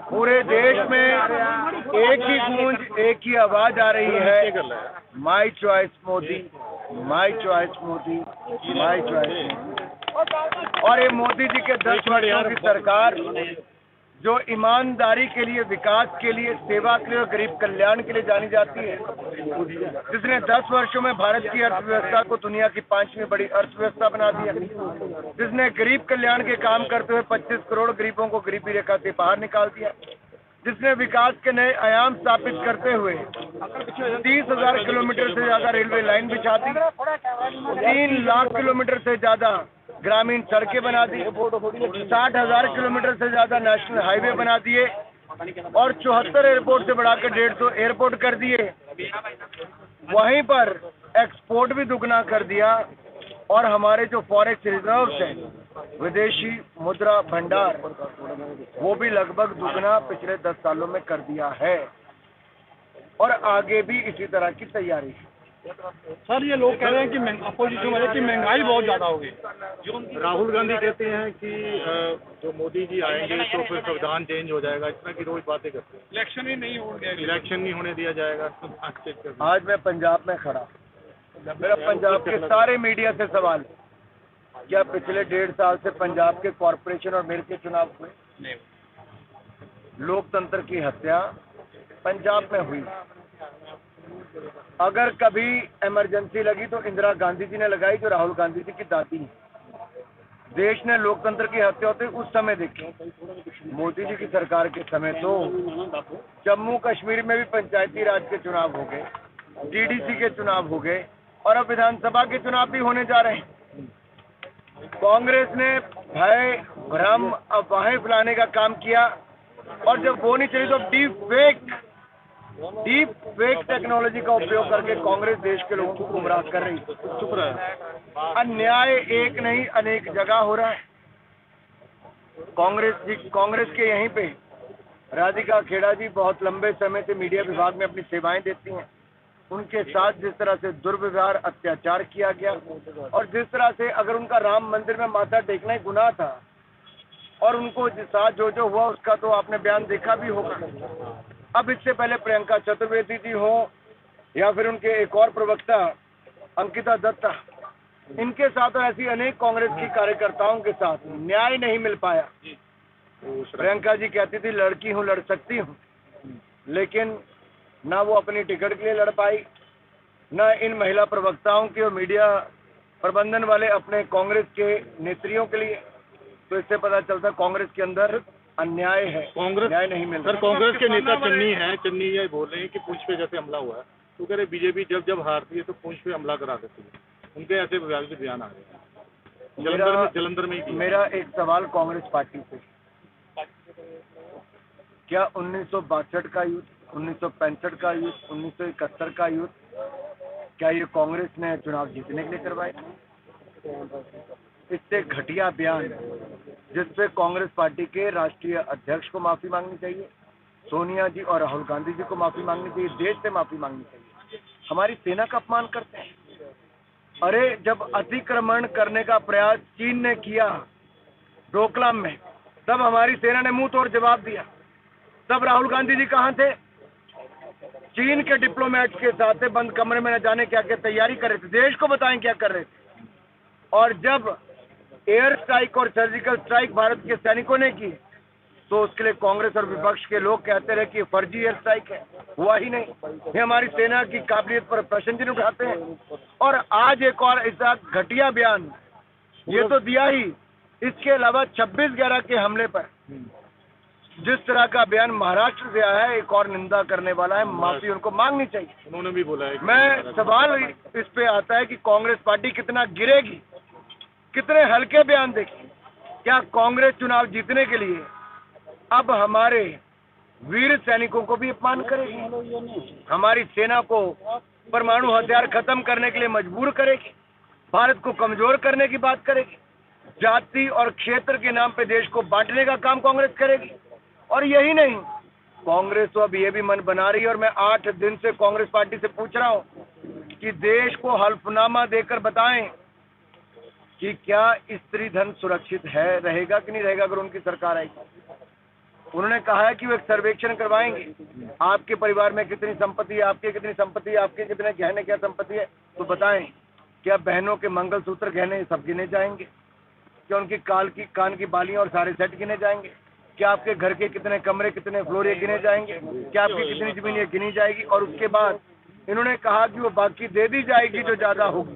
पूरे देश में एक ही गूंज, एक ही आवाज आ रही है, my choice Modi, my choice Modi, my choice Modi. और ये मोदी जी के 10 वर्षों की सरकार जो ईमानदारी के लिए, विकास के लिए, सेवा के लिए और गरीब कल्याण के लिए जानी जाती है, जिसने 10 वर्षों में भारत की अर्थव्यवस्था को दुनिया की 5वीं बड़ी अर्थव्यवस्था बना दिया, जिसने गरीब कल्याण के काम करते हुए 25 करोड़ गरीबों को गरीबी रेखा से बाहर निकाल दिया, जिसने विकास के नए आयाम स्थापित करते हुए 30,000 किलोमीटर से ज्यादा रेलवे लाइन बिछा दी, 3 लाख किलोमीटर से ज्यादा ग्रामीण सड़कें बना दी, 60,000 किलोमीटर से ज्यादा नेशनल हाईवे बना दिए और 74 एयरपोर्ट से बढ़ाकर 150 एयरपोर्ट कर दिए। वहीं पर एक्सपोर्ट भी दुगना कर दिया और हमारे जो फॉरेक्स रिजर्व्स हैं, विदेशी मुद्रा भंडार, वो भी लगभग दुगना पिछले 10 सालों में कर दिया है और आगे भी इसी तरह की तैयारी है। सर, ये लोग कह रहे हैं कि अपोजिशन वाले की महंगाई बहुत ज़्यादा होगी। राहुल गांधी कहते हैं कि जो मोदी जी आएंगे तो फिर संविधान चेंज हो जाएगा, इस तरह की रोज बातें करते हैं। इलेक्शन नहीं होने दिया जाएगा। आज मैं पंजाब में खड़ा, मेरा पंजाब के सारे मीडिया से सवाल, क्या पिछले 1.5 साल से पंजाब के कॉरपोरेशन और मेयर के चुनाव हुए? नहीं। लोकतंत्र की हत्या पंजाब में हुई। अगर कभी इमरजेंसी लगी तो इंदिरा गांधी जी ने लगाई, जो राहुल गांधी जी की दादी है। देश ने लोकतंत्र की हत्या होते उस समय देखी। मोदी जी की सरकार के समय तो जम्मू कश्मीर में भी पंचायती राज के चुनाव हो गए, डीडीसी के चुनाव हो गए और अब विधानसभा के चुनाव भी होने जा रहे हैं। कांग्रेस ने भय, भ्रम, अफवाहें फैलाने का काम किया और जब वो नहीं चली तो डीप फेक टेक्नोलॉजी का उपयोग करके कांग्रेस देश के लोगों को गुमराह कर रही है। चुप रहे। अन्याय एक नहीं अनेक जगह हो रहा है। कांग्रेस के यहीं पे राधिका खेड़ा जी बहुत लंबे समय से मीडिया विभाग में अपनी सेवाएं देती हैं। उनके साथ जिस तरह से दुर्व्यवहार, अत्याचार किया गया और जिस तरह से अगर उनका राम मंदिर में माथा टेकना ही गुनाह था और उनको साथ जो हुआ उसका तो आपने बयान देखा भी होगा। अब इससे पहले प्रियंका चतुर्वेदी जी हो या फिर उनके एक और प्रवक्ता अंकिता दत्ता, इनके साथ और ऐसी अनेक कांग्रेस की कार्यकर्ताओं के साथ न्याय नहीं मिल पाया। प्रियंका जी कहती थी लड़की हूँ, लड़ सकती हूँ, लेकिन ना वो अपनी टिकट के लिए लड़ पाई, ना इन महिला प्रवक्ताओं की और मीडिया प्रबंधन वाले अपने कांग्रेस के नेत्रियों के लिए। तो इससे पता चलता कांग्रेस के अंदर अन्याय है, न्याय नहीं मिल रहा। सर, कांग्रेस के नेता चन्नी ये बोल रहे हैं कि पुंछ पे जैसे हमला हुआ है तो कह रहे बीजेपी जब हारती है तो पुंछ पे हमला करा देती है। उनके ऐसे बयान आ रहे हैं जलंधर में ही। मेरा एक सवाल कांग्रेस पार्टी से, क्या 1962 का युद्ध, 1965 का युद्ध, 1971 का युद्ध, क्या ये कांग्रेस ने चुनाव जीतने के लिए करवाए? इससे घटिया बयान जिसपे कांग्रेस पार्टी के राष्ट्रीय अध्यक्ष को माफी मांगनी चाहिए, सोनिया जी और राहुल गांधी जी को माफी मांगनी चाहिए, देश से माफी मांगनी चाहिए। हमारी सेना का अपमान करते हैं। अरे जब अतिक्रमण करने का प्रयास चीन ने किया डोकलाम में, तब हमारी सेना ने मुंह तोड़ जवाब दिया। तब राहुल गांधी जी कहाँ थे? चीन के डिप्लोमेट के साथ बंद कमरे में न जाने क्या क्या तैयारी कर रहे थे, देश को बताएं क्या कर रहे थे। और जब एयर स्ट्राइक और सर्जिकल स्ट्राइक भारत के सैनिकों ने की तो उसके लिए कांग्रेस और विपक्ष के लोग कहते रहे कि फर्जी एयर स्ट्राइक है, हुआ ही नहीं। ये हमारी सेना की काबिलियत पर प्रश्न चिन्ह उठाते हैं। और आज एक और ऐसा घटिया बयान ये तो दिया ही, इसके अलावा 26/11 के हमले पर जिस तरह का बयान महाराष्ट्र से आया है, एक और निंदा करने वाला है। माफी उनको मांगनी चाहिए। उन्होंने भी बोला है। मैं सवाल इस पे आता है कि कांग्रेस पार्टी कितना गिरेगी, कितने हल्के बयान देगी। क्या कांग्रेस चुनाव जीतने के लिए अब हमारे वीर सैनिकों को भी अपमान करेगी, हमारी सेना को परमाणु हथियार खत्म करने के लिए मजबूर करेगी, भारत को कमजोर करने की बात करेगी, जाति और क्षेत्र के नाम पे देश को बांटने का काम कांग्रेस करेगी। और यही नहीं, कांग्रेस तो अब ये भी मन बना रही है, और मैं 8 दिन से कांग्रेस पार्टी से पूछ रहा हूं कि देश को हल्फनामा देकर बताएं कि क्या स्त्री धन सुरक्षित है, रहेगा कि नहीं रहेगा अगर उनकी सरकार आएगी। उन्होंने कहा है कि वो एक सर्वेक्षण करवाएंगे, आपके परिवार में कितनी संपत्ति है, आपके कितनी संपत्ति है, आपके कितने गहने क्या संपत्ति है, तो बताएं क्या बहनों के मंगलसूत्र गहने सब गिने जाएंगे, क्या उनकी कान की बालियां और सारे सेट गिने जाएंगे, क्या आपके घर के कितने कमरे कितने फ्लोर ये गिने जाएंगे, क्या आपकी कितनी जमीन ये गिनी जाएगी। और उसके बाद इन्होंने कहा कि वो बाकी दे दी जाएगी जो ज्यादा होगी।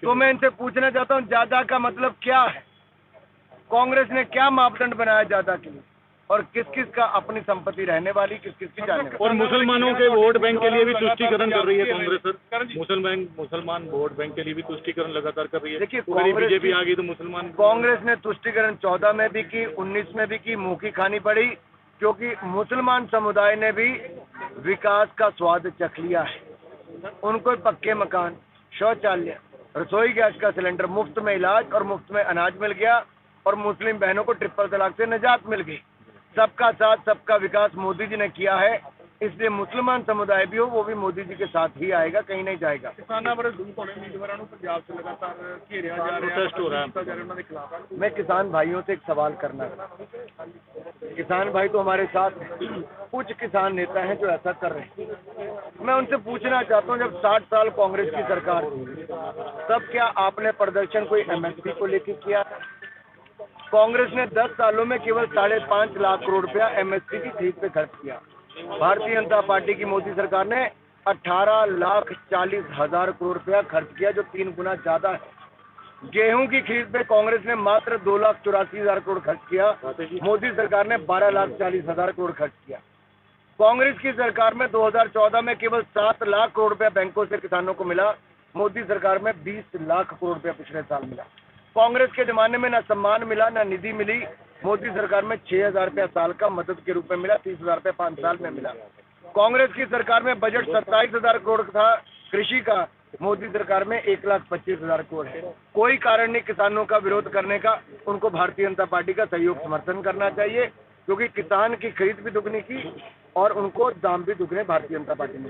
तो मैं इनसे पूछना चाहता हूँ ज्यादा का मतलब क्या है, कांग्रेस ने क्या मापदंड बनाया ज्यादा के लिए, और किस किस का अपनी संपत्ति रहने वाली, किस किस की जाने वाली। और मुसलमानों के वोट बैंक के लिए भी तुष्टीकरण कर रही है कांग्रेस सर। मुसलमान वोट बैंक के लिए भी तुष्टीकरण लगातार कर रही है। देखिए बीजेपी आ गई तो मुसलमान, कांग्रेस ने तुष्टीकरण 14 में भी की, 19 में भी की, मुंह की खानी पड़ी, क्योंकि मुसलमान समुदाय ने भी विकास का स्वाद चख लिया है। उनको पक्के मकान, शौचालय, रसोई गैस का सिलेंडर, मुफ्त में इलाज और मुफ्त में अनाज मिल गया, और मुस्लिम बहनों को ट्रिपल तलाक से निजात मिल गई। सबका साथ सबका विकास मोदी जी ने किया है, इसलिए मुसलमान समुदाय भी हो वो भी मोदी जी के साथ ही आएगा, कहीं नहीं जाएगा। किसानां बड़े दूर होने उम्मीदवारों को पंजाब से लगातार घेरिया जा रहा है, प्रोटेस्ट हो रहा है उन्होंने के खिलाफ। मैं किसान भाइयों से एक सवाल करना चाहता हूं। किसान भाई तो हमारे साथ हैं, कुछ किसान नेता हैं जो ऐसा कर रहे हैं। मैं उनसे पूछना चाहता हूं, जब 60 साल कांग्रेस की सरकार थी तब क्या आपने प्रदर्शन कोई MSP को लेकर किया? कांग्रेस ने 10 सालों में केवल 5.5 लाख करोड़ रुपया MSP की खरीद पे खर्च किया। भारतीय जनता पार्टी की मोदी सरकार ने 18,40,000 करोड़ रुपया खर्च किया, जो 3 गुना ज्यादा है। गेहूं की खरीद पे कांग्रेस ने मात्र 2,84,000 करोड़ खर्च किया, मोदी सरकार ने 12,40,000 करोड़ खर्च किया। कांग्रेस की सरकार में 2014 में केवल 7 लाख करोड़ रुपया बैंकों से किसानों को मिला, मोदी सरकार में 20 लाख करोड़ रुपया पिछले साल मिला। कांग्रेस के जमाने में ना सम्मान मिला ना निधि मिली, मोदी सरकार में 6,000 रुपया साल का मदद के रूप में मिला, 30,000 रुपया 5 साल में मिला। कांग्रेस की सरकार में बजट 27,000 करोड़ था कृषि का, मोदी सरकार में 1,25,000 करोड़ है। कोई कारण नहीं किसानों का विरोध करने का, उनको भारतीय जनता पार्टी का सहयोग समर्थन करना चाहिए, क्योंकि किसान की खरीद भी दुगनी की और उनको दाम भी दुगने भारतीय जनता पार्टी ने।